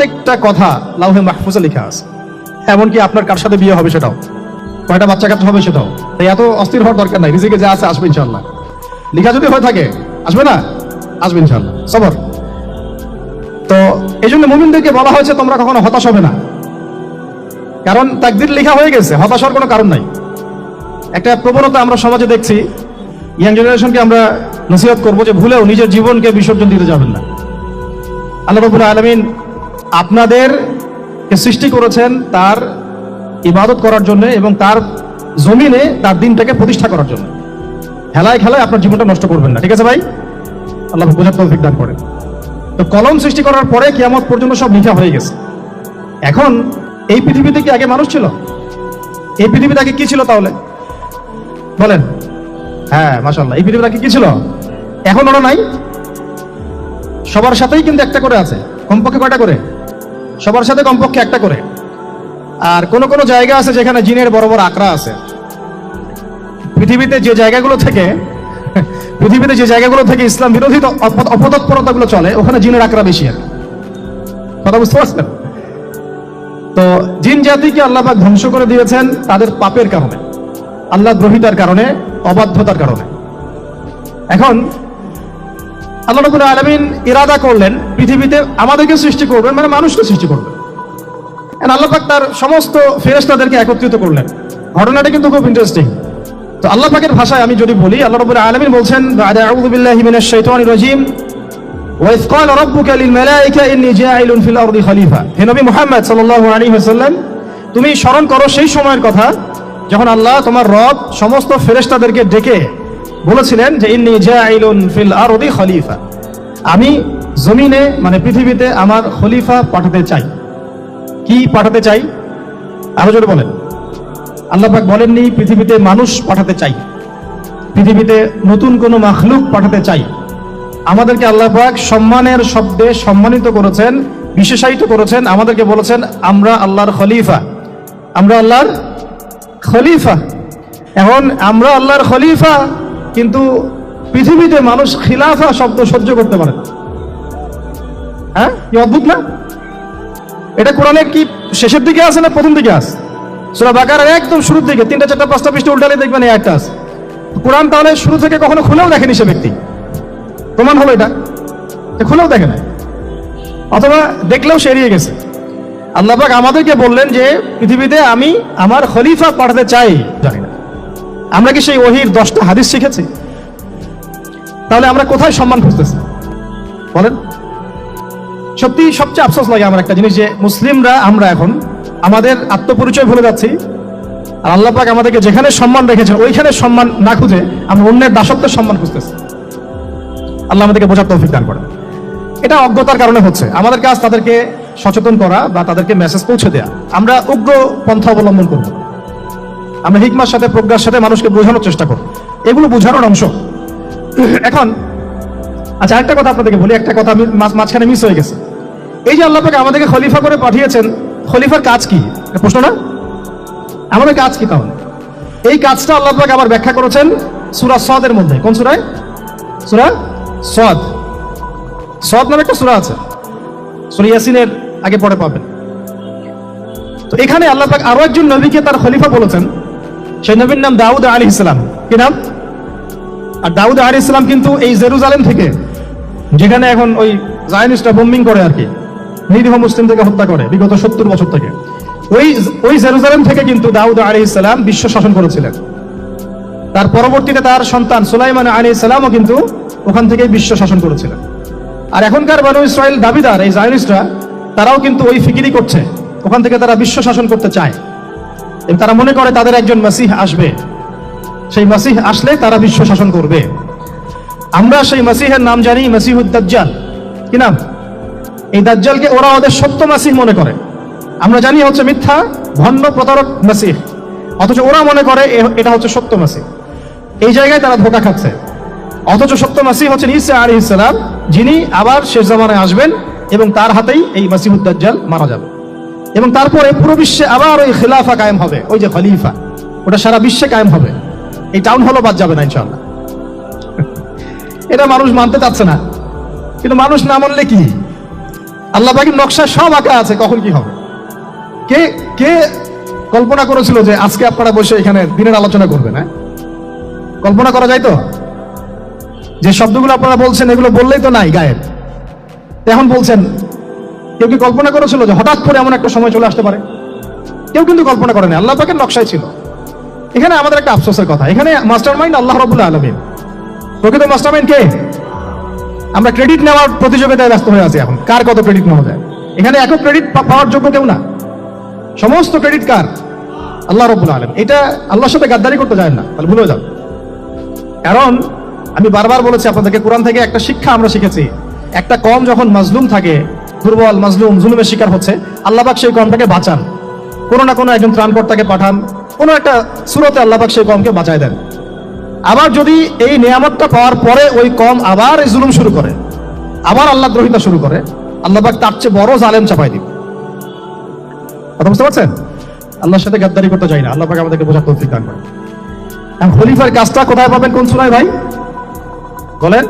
প্রত্যেকটা কথা লাউহে মাহফুজে লেখা আছে। এমনকি আপনার কার সাথে বিয়ে হবে সেটাও, কয়টা বাচ্চা কাচ্চা হবে সেটাও। তাই এত অস্থির হওয়ার দরকার নাই, রিজিকে যা আছে আসবে ইনশাআল্লাহ। লেখা যদি হয়ে থাকে আসবে না, আসবে ইনশাআল্লাহ, সবর। তো এই জন্য মুমিনদেরকে বলা হয়েছে তোমরা কখনো হতাশ হবে না, কারণ তাকদীর লেখা হয়ে গেছে, হতাশ হওয়ার কোনো কারণ নাই। একটা প্রবণতা আমরা সমাজে দেখছি, ইয়াং জেনারেশনকে আমরা নসিহত করবো যে ভুলেও নিজের জীবনকে বিসর্জন দিতে যাবেন না। আল্লাহ রাব্বুল আলামিন আপনাদেরকে সৃষ্টি করেছেন তার ইবাদত করার জন্য এবং তার জমিনে তার দিনটাকে প্রতিষ্ঠা করার জন্য। খেলায় খেলায় আপনার জীবনটা নষ্ট করবেন না, ঠিক আছে ভাই? আল্লাহ বোঝার তৌফিক দান করেন। তো কলম সৃষ্টি করার পরে কিয়ামত পর্যন্ত সব লিখা হয়ে গেছে। এখন এই পৃথিবীতে কি আগে মানুষ ছিল? এই পৃথিবীতে আগে কি ছিল তাহলে বলেন? হ্যাঁ, মাশাআল্লাহ, এই পৃথিবীতে আগে কি ছিল? এখন ওরা নাই? সবার সাথেই কিন্তু একটা করে আছে, কমপক্ষে কয়টা করে? সবার সাথে কমপক্ষে একটা করে। আর কোন কোন জায়গা আছে যেখানে জিনের বড় বড় আকড়া আছে। পৃথিবীতে যে জায়গাগুলো থেকে ইসলাম বিরোধী অপতৎপরতাগুলো চলে, ওখানে জিনের আকড়া বেশি। আর কথা বুঝতে পারছেন? তো জিন জাতিকে আল্লাহ পাক ধ্বংস করে দিয়েছেন তাদের পাপের কারণে, আল্লাহ দ্রোহিতার কারণে, অবাধ্যতার কারণে। এখন আল্লাহ রাব্বুল আলামিন ইরাদা করলেন পৃথিবীতে আমাদেরকে সৃষ্টি করবেন, মানে মানুষকে সৃষ্টি করবেন। আল্লাহ পাক তার সমস্ত ফেরেশতাদেরকে একত্রিত করলেন। ঘটনাটা কিন্তু খুব ইন্টারেস্টিং। তো আল্লাহ পাকের ভাষায় আমি যদি বলি, আল্লাহ রাব্বুল আলামিন বলছেন, আউযু বিল্লাহি মিনাশ শাইতানির রাজীম, ওয়া ইয ক্বালা রাব্বুকা লিল মালায়েকা ইন্নী জাঈলুন ফিল আরদি খলিফা। হে নবী মুহাম্মদ সাল্লাল্লাহু আলাইহি ওয়াসাল্লাম, তুমি স্মরণ করো সেই সময়ের কথা যখন আল্লাহ তোমার রব সমস্ত ফেরেশতাদেরকে ডেকে বলেছিলেন যে ইন্নী জাঈলুন ফিল আরদি খলিফা, আমি জমিনে মানে পৃথিবীতে আমার খলিফা পাঠাতে চাই। কি পাঠাতে চাই? আরো জোরে বলেন। আল্লাহ পাক বলেননি পৃথিবীতে মানুষ পাঠাতে চাই, পৃথিবীতে নতুন কোনো মাখলুক পাঠাতে চাই। আমাদেরকে আল্লাহ পাক সম্মানের শব্দে সম্মানিত করেছেন, বিশেষায়িত করেছেন। আমাদেরকে বলেছেন আমরা আল্লাহর খলিফা, আমরা আল্লাহর খলিফা। এখন আমরা আল্লাহর খলিফা, কিন্তু পৃথিবীতে মানুষ খিলাফা শব্দ সহ্য করতে পারে না। হ্যাঁ, কি অদ্ভুত না? এটা কোরআনের কি শেষের দিকে আছে না প্রথম দিকে আছে? সূরা বাকারার একদম শুরুর দিকে 3টা 4টা 5টা পৃষ্ঠা উল্টালে দেখবেন এই একটা আছে। কোরআন তাহলে শুরু থেকে কখনো খুলেও দেখেনি সে ব্যক্তি, প্রমাণ হলো এটা, খুলেও দেখে না, অথবা দেখলেও সে এড়িয়ে গেছে। আল্লাহ পাক আমাদেরকে বললেন যে পৃথিবীতে আমি আমার খলিফা পাঠাতে চাই। জানি না আমরা কি সেই ওহীর 10টা হাদিস শিখেছি? তাহলে আমরা কোথায় সম্মান খুঁজতেছি বলেন? সত্যি সবচেয়ে আফসোস লাগে আমার একটা জিনিস, যে মুসলিমরা আমরা এখন আমাদের আত্মপরিচয় ভুলে যাচ্ছি। আর আল্লাহ পাক আমাদেরকে যেখানে সম্মান রেখেছেন ওইখানে সম্মান না খুঁজে আমরা অন্যের দাসত্বের সম্মান খুঁজতেছি। আল্লাহ আমাদেরকে বোঝার তৌফিক দান করেন। এটা অজ্ঞতার কারণে হচ্ছে। আমাদের কাজ তাদেরকে সচেতন করা বা তাদেরকে মেসেজ পৌঁছে দেওয়া। আমরা উগ্র পন্থা অবলম্বন করব, আমরা হিকমার সাথে প্রজ্ঞার সাথে মানুষকে বোঝানোর চেষ্টা করব, এগুলো বোঝানোর অংশ। এখন আচ্ছা, একটা কথা আপনাদেরকে বলি, একটা কথা আমি মাঝখানে মিস হয়ে গেছে। এই যে আল্লাহ পাক আমাদেরকে খলিফা করে পাঠিয়েছেন, খলিফার কাজ কি? প্রশ্ন না? আমাদের কাজ কি তাহলে? এই কাজটা আল্লাহ পাক আবার ব্যাখ্যা করেছেন সূরা সাদের মধ্যে। কোন সূরায়? সূরা সাদ। সাদ নামে একটা সূরা আছে, সূরা ইয়াসিনের আগে পরে পাবেন। তো এখানে আল্লাহ পাক আরো একজন নবীকে তার খলিফা বলেছেন। সেই নবীর নাম দাউদ আলাইহিস সালাম। কি নাম? আর দাউদ আলাইহিস সালাম কিন্তু এই জেরুজালেম থেকে, যেখানে এখন ওই জায়নিস্টরা বোম্বিং করে আর কি, নিরীহ মুসলিমদেরকে হত্যা করে বিগত 70 বছর থেকে, ওই জেরুজালেম থেকে কিন্তু দাউদ আলাইহিস সালাম বিশ্ব শাসন করেছিলেন। তার পরবর্তীতে তার সন্তান সুলাইমান আলাইহিস সালামও কিন্তু ওখান থেকেই বিশ্ব শাসন করেছিলেন। আর এখনকার বনু ইসরাইল দাবিদার এই জায়নিস্টরা, তারাও কিন্তু ওই ফিকিরই করছে, ওখান থেকে তারা বিশ্ব শাসন করতে চায় এবং তারা মনে করে তাদের একজন মাসিহ আসবে, সেই মাসিহ আসলে তারা বিশ্ব শাসন করবে। আমরা সেই মাসিহের নাম জানি মাসিহুদ দাজ্জাল। কি নাম? এই দাজ্জালকে ওরা ওদের সত্য মাসিহ মনে করে, আমরা জানি হচ্ছে মিথ্যা ভণ্ড প্রতারক মাসিহ, অথচ ওরা মনে করে এটা হচ্ছে সত্য মাসিহ। এই জায়গায় তারা ধোঁকা খাচ্ছে। অথচ সত্য মাসিহ হচ্ছেন ঈসা আলাইহিস সালাম, যিনি আবার শেষ জামানায় আসবেন এবং তার হাতেই এই মাসিহুদ দাজ্জাল মারা যাবে এবং তারপরে পুরো বিশ্বে আবার ওই খিলাফা কায়েম হবে, ওই যে খলিফা, ওটা সারা বিশ্বে কায়েম হবে। এই টাউন হলও বাদ যাবে না ইনশাআল্লাহ। এটা মানুষ মানতে চাচ্ছে না, কিন্তু মানুষ না মানলে কি? আল্লাহ পাকের নকশা সব আঁকা আছে, কখন কি হবে। কে কে কল্পনা করেছিল যে আজকে আপনারা বসে এখানে দিনের আলোচনা করবেন? হ্যাঁ, কল্পনা করা যায় তো? যে শব্দগুলো আপনারা বলছেন এগুলো বললেই তো নাই, গায়েব। এখন বলছেন, কেউ কি কল্পনা করেছিল যে হঠাৎ করে এমন একটা সময় চলে আসতে পারে? কেউ কিন্তু কল্পনা করেনি, আল্লাহ পাকের নকশায় ছিল। এখানে আমাদের একটা আফসোসের কথা, এখানে মাস্টারমাইন্ড আল্লাহ রাব্বুল আলামিন। প্রকৃত মাস্টারমাইন্ড কে? আমরা ক্রেডিট নেওয়ার প্রতিযোগিতায় ব্যস্ত হয়ে আছি এখন, কার কত ক্রেডিট নেওয়া যায়। এখানে একক ক্রেডিট পাওয়ার যোগ্য কেউ না, সমস্ত ক্রেডিট কার? আল্লাহ রাব্বুল আলামিন। এটা আল্লাহর সাথে গাদ্দারি করতে যায় না, তাহলে ভুল হয়ে যাবে। কারণ আমি বারবার বলেছি আপনাদেরকে, কোরআন থেকে একটা শিক্ষা আমরা শিখেছি, একটা কম যখন মাজলুম থাকে, দুর্বল মাজলুম জুলুমের শিকার হচ্ছে, আল্লাহ পাক সেই কমটাকে বাঁচান, কোনো না কোনো একজন ত্রাণকর্তাকে পাঠান, কোনো একটা সূরতে আল্লাহ পাক সেই কমকে বাঁচায় দেন। আবার যদি এই নিয়ামতটা পাওয়ার পরে ওই কম আবার এই জুলুম শুরু করে, আবার আল্লাহ দ্রোহিতা শুরু করে, আল্লাহ পাক তার চেয়ে বড় জালেম চাপাই দিবে। কথা বুঝতে পারছেন? আল্লাহর সাথে গাদ্দারি করতে চাই না, আল্লাহ পাক আমাদেরকে বোঝার তৌফিক দান করেন। খলিফার কাজটা কোথায় পাবেন, কোন সূরায় ভাই বলেন?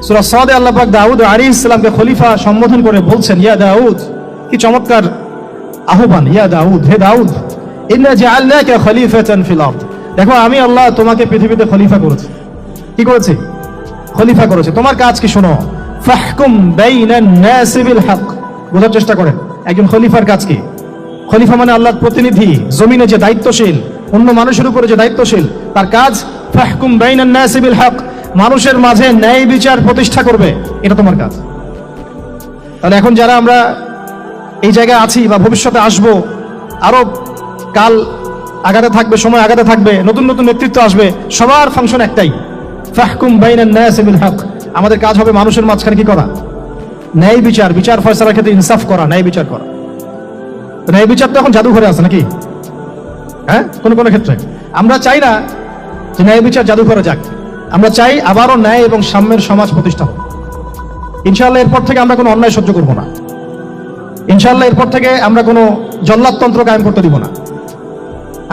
সূরা সাদে আল্লাহ পাক দাউদ আলাইহিস সালামকে খলিফা সম্বোধন করে বলছেন, ইয়া দাউদ, কি চমৎকার আহ্বান, ইয়া দাউদ, হে দাউদ, ইন্না জাআলনাকা খলিফাতান ফিল আরদ। দেখো আমি আল্লাহ তোমাকে পৃথিবীতে খলিফা করেছি। কি করেছি? খলিফা করেছি। তোমার কাজ কি শোনো, ফাহকুম বাইনান নাস বিল হক। বোঝার চেষ্টা করেন একজন খলিফার কাজ কি। খলিফা মানে আল্লাহর প্রতিনিধি, জমিনে যে দায়িত্বশীল, অন্য মানুষের উপরে যে দায়িত্বশীল, তার কাজ ফাহকুম বাইনান নাস বিল হক, মানুষের মাঝে ন্যায় বিচার প্রতিষ্ঠা করবে, এটা তোমার কাজ। তাহলে এখন যারা আমরা এই জায়গায় আছি বা ভবিষ্যতে আসবো, আরো কাল আগাতে থাকবে, সময় আগাতে থাকবে, নতুন নতুন নেতৃত্ব আসবে, সবার ফাংশন একটাই, ফাহকুম বাইনান নাস বিল হক। আমাদের কাজ হবে মানুষের মাঝখানে কি করা, ন্যায় বিচার, বিচার ফয়সালার ক্ষেত্রে ইনসাফ করা, ন্যায় বিচার করা। ন্যায় বিচার তো এখন জাদুঘরে আছে নাকি? হ্যাঁ, কোন কোন ক্ষেত্রে আমরা চাই না যে ন্যায় বিচার জাদুঘরে যাক, আমরা চাই আবারও ন্যায় এবং সাম্যের সমাজ প্রতিষ্ঠা হোক। ইনশাআল্লাহ এরপর থেকে আমরা কোনো অন্যায় সহ্য করবো না। ইনশাআল্লাহ এরপর থেকে আমরা কোনো জল্লাদতন্ত্র কায়েম করতে দিব না।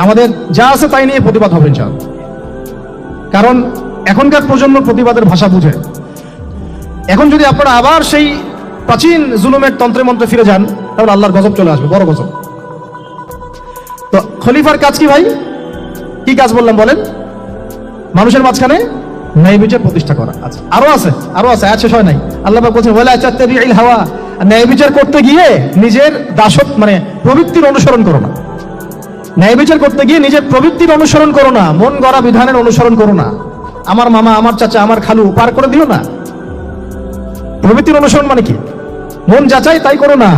আমাদের যা আছে তাই নিয়ে প্রতিবাদ হবে ইনশাআল্লাহ। কারণ এখনকার প্রজন্ম প্রতিবাদের ভাষা বুঝে। এখন যদি আপনারা আবার সেই প্রাচীন জুলুমের তন্ত্রে মন্ত্রে ফিরে যান, তাহলে আল্লাহর গজব চলে আসবে, বড় গজব। তো খলিফার কাজ কি ভাই? কি কাজ বললাম বলেন? মানুষের মাঝখানে ন্যায় বিচার প্রতিষ্ঠা করা। আচ্ছা, আরো আছে, আরো আছে, আয়াত শেষ হয় নাই। আল্লাহ পাক বলছেন, ওয়ালা তাত্তাবিউল হাওয়া। ন্যায় বিচার করতে গিয়ে নিজের দাসত্ব মানে প্রবৃত্তির অনুসরণ করো না। ন্যায় বিচার করতে গিয়ে নিজের প্রবৃত্তির অনুসরণ করো না, মন গড়া বিধানের অনুসরণ করো না। আমার মামা, আমার চাচা, আমার খালু পার করে দিও না। প্রবৃত্তির অনুসরণ মানে কি? মন যাচাই তাই করো না।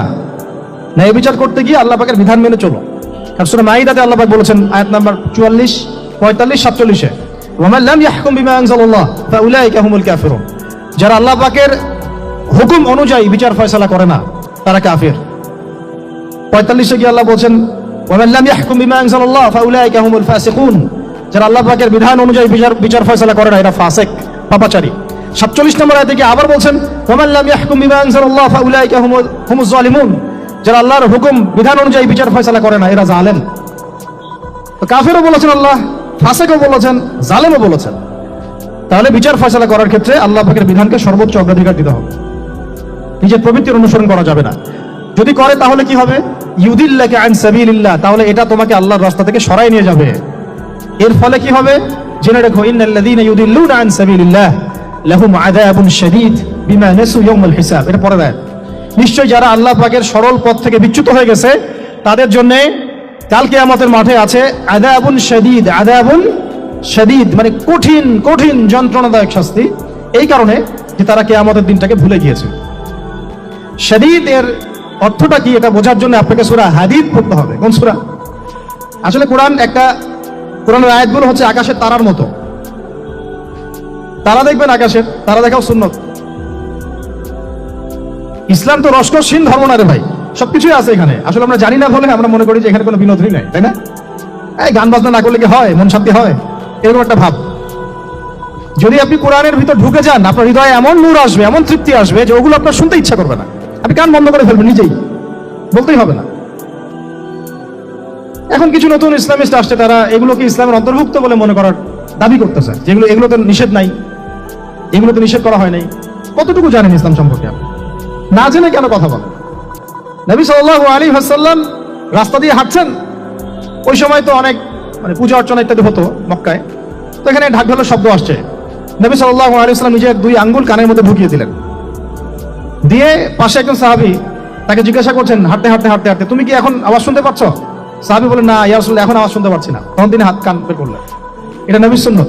ন্যায় বিচার করতে গিয়ে আল্লাহ পাকের বিধান মেনে চলো। কারণ সূরা মাইদাতে আল্লাহ পাক বলেছেন, আয়াত নাম্বার 44, 45, 47, ওয়ামান লাম ইয়াহকুম বিমা আনজালাল্লাহ ফাউলাইকা হুমুল কাফিরুন। যারা আল্লাহ পাকের হুকুম অনুযায়ী বিচার ফয়সালা করে না, তারা কাফির। 45-এ গিয়ে আল্লাহ বলছেন, ওয়ামান লাম ইয়াহকুম বিমা আনজালাল্লাহ ফাউলাইকা হুমুল ফাসিকুন। যারা আল্লাহ পাকের বিধান অনুযায়ী বিচার ফয়সালা করে না, এরা ফাসিক, পাপাচারী। 47 নম্বর আয়াতে গিয়ে আবার বলছেন, ওয়ামান লাম ইয়াহকুম বিমা আনজালাল্লাহ ফাউলাইকা হুমুজ জালিমুন। যারা আল্লাহর হুকুম বিধান অনুযায়ী বিচার ফয়সালা করে না, এরা জালেম। তো কাফিরও বলেছেন আল্লাহ, ফাসিকও বলেছেন, জালেমও বলেছেন। তাহলে বিচার ফয়সালা করার ক্ষেত্রে আল্লাহ পাকের বিধানকে সর্বোচ্চ অগ্রাধিকার দিতে হবে, নিজের প্রবৃত্তির অনুসরণ করা যাবে না। যদি করে তাহলে কি হবে? ইউদিল্লাকা আন সাবিলিল্লাহ, তাহলে এটা তোমাকে আল্লাহর রাস্তা থেকে সরাই নিয়ে যাবে। এর ফলে কি হবে জেনে রেখো, ইন্নাল্লাযীনা ইউদিল্লুনা আন সাবিলিল্লাহ লাহুম আযাবুন শাদীদ বিমা নাসু ইয়াউমাল হিসাব। এটা পরে দেয়, নিশ্চয় যারা আল্লাহ পাকের সরল পথ থেকে বিচ্যুত হয়ে গেছে, তাদের জন্য কাল কিয়ামতের মাঠে আছে আযাবুন শাদীদ। আযাবুন শাদীদ মানে কঠিন কঠিন যন্ত্রণাদায়ক শাস্তি, এই কারণে যে তারা কিয়ামতের দিনটাকে ভুলে গিয়েছে। শাদীদ এর অর্থটা কি এটা বোঝার জন্য আপনাকে সূরা হাদীদ পড়তে হবে। কোন সূরা? আসলে কোরআনের আয়াতগুলো হচ্ছে আকাশের তারার মতো। তারা দেখবেন আকাশের, তারা দেখাও সুন্নত। ইসলাম তো রসকসহীন ধর্ম না রে ভাই, সবকিছুই আছে এখানে। আসলে আমরা জানি না বলে আমরা মনে করি যে এখানে কোনো বিনোদনই নাই, তাই না? এই গান বাজনা না করলে কি হয়, মন শান্তি হয়, এরকম একটা ভাব। যদি আপনি কোরআনের ভিতর ঢুকে যান, আপনার হৃদয়ে এমন নূর আসবে, এমন তৃপ্তি আসবে যে ওগুলো আপনার শুনতে ইচ্ছা করবে না, আপনি কান বন্ধ করে ফেলবেন, নিজেই বলতেই হবে না। এখন কিছু নতুন ইসলামিস্ট আসছে, তারা এগুলোকে ইসলামের অন্তর্ভুক্ত বলে মনে করার দাবি করতেছে, যেগুলো এগুলো তো নিষেধ নাই, এগুলো তো নিষেধ করা হয় নাই। কতটুকু জানেন ইসলাম সম্পর্কে আপনি? না জেনে কেন কথা বলে? নবী সাল্লাল্লাহু আলাইহি ওয়াসাল্লাম রাস্তা দিয়ে হাঁটছেন, ওই সময় তো অনেক পূজা অর্চনা ইত্যাদি হতো মক্কায়, তো এখানে ঢাক ঢোলের শব্দ আসছে। নবী সাল্লাল্লাহু আলাইহি ওয়াসাল্লাম নিজের 2 আঙ্গুল কানের মধ্যে ঢুকিয়ে দিলেন, দিয়ে পাশে একজন সাহাবী তাকে জিজ্ঞাসা করছেন হাঁটতে হাঁটতে হাঁটতে হাঁটতে, তুমি কি এখন আওয়াজ শুনতে পাচ্ছ? সাহাবী বলেন, না ইয়া রাসূলুল্লাহ, এখন আওয়াজ শুনতে পাচ্ছি না। তখন তিনি হাত কান বের করলেন। এটা নবীর সুন্নত।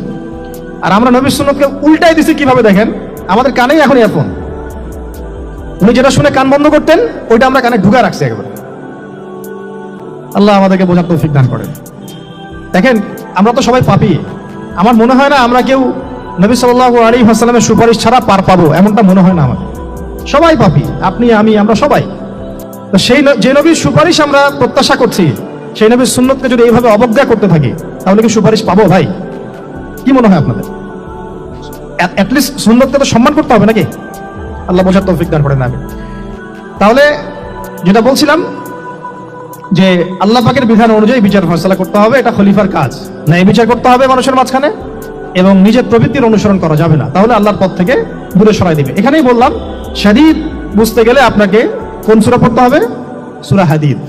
আর আমরা নবীর সুন্নতকে উল্টাই দিছি কিভাবে দেখেন, আমাদের কানেই এখন ইয়ারফোন। উনি যেটা শুনে কান বন্ধ করতেন, ওইটা আমরা কানে ঢুকা রাখছি একেবারে। আল্লাহ আমাদেরকে বোঝার তৌফিক দান করেন। দেখেন, আমরা তো সবাই পাপী। আমার মনে হয় না আমরা কেউ নবী সাল্লাল্লাহু আলাইহি ওয়াসাল্লামের সুপারিশ ছাড়া পার পাবো, এমনটা মনে হয় না আমার। সবাই পাপী, আপনি আমি আমরা সবাই। তো সেই যে নবীর সুপারিশ আমরা প্রত্যাশা করছি, সেই নবীর সুন্নতকে যদি এইভাবে অবজ্ঞা করতে থাকি, তাহলে কি সুপারিশ পাবো ভাই? কি মনে হয় আপনাদের? অ্যাটলিস্ট সুন্নতকে তো সম্মান করতে হবে নাকি? আল্লাহ বোঝার তৌফিক দান করেন। আমি তাহলে যেটা বলছিলাম যে আল্লাহ পাকের বিধান অনুযায়ী বিচার ফয়সালা করতে হবে, এটা খলিফার কাজ। ন্যায় বিচার করতে হবে মানুষের মাঝখানে, এবং নিজের প্রবৃত্তির অনুসরণ করা যাবে না, তাহলে আল্লাহর পথ থেকে দূরে সরাই দিবে। এখানেই বললাম, শাদীদ বুঝতে গেলে আপনাকে কোন সূরা পড়তে হবে? সূরা হাদীদ।